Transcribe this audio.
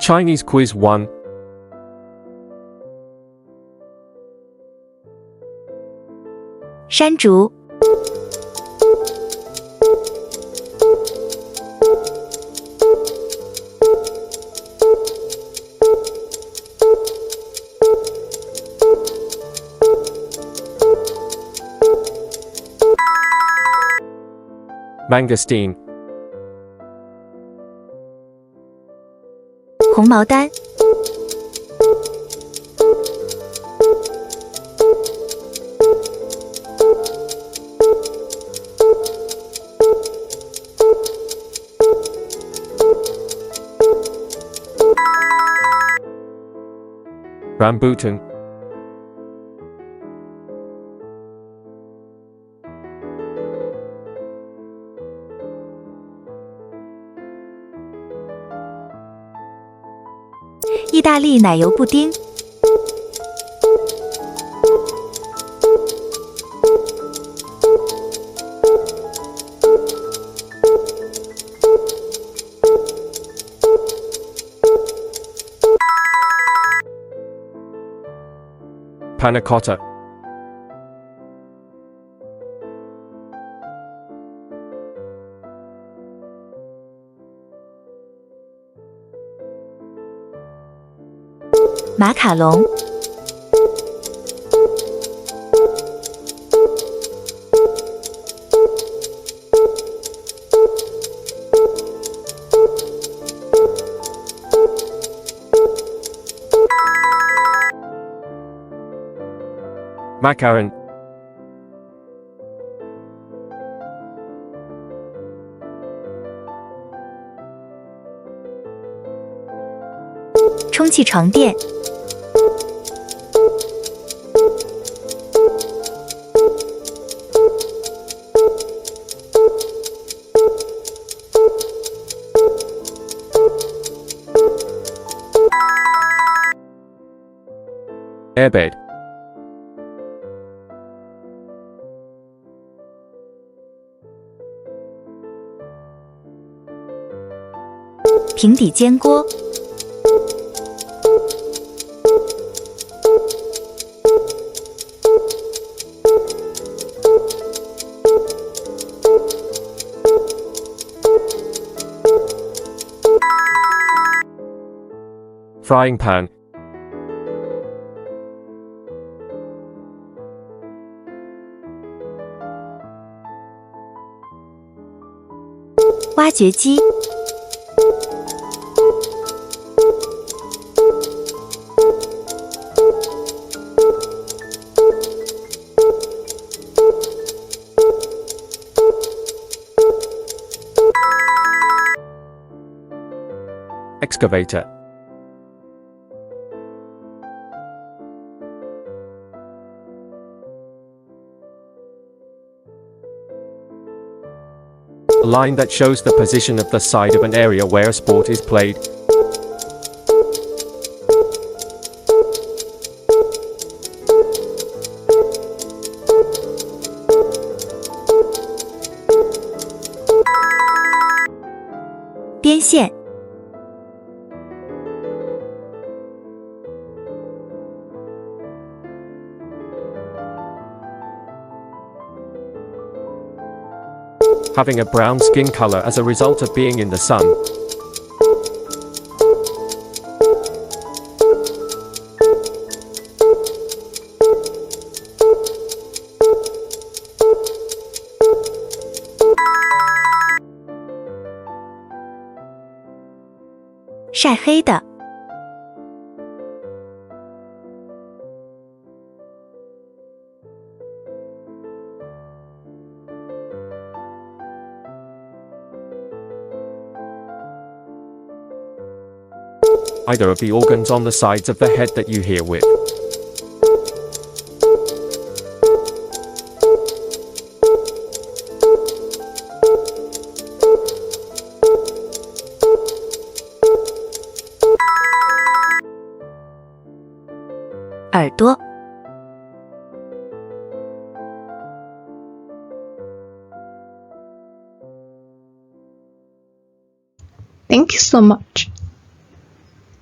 Chinese Quiz 1. 山竹 Mangosteen. 红毛丹 Rambutan. 意大利奶油布丁 Panna cotta. 马卡龙 Macaron. 充气床垫 Airbed. 平底煎锅 Frying pan. 挖掘机 Excavator. 'A line that shows the position of the side of an area where a sport is played. 边线 Having a brown skin color as a result of being in the sun. 晒黑的 Either of the organs on the sides of the head that you hear with. 耳朵 Thank you so much.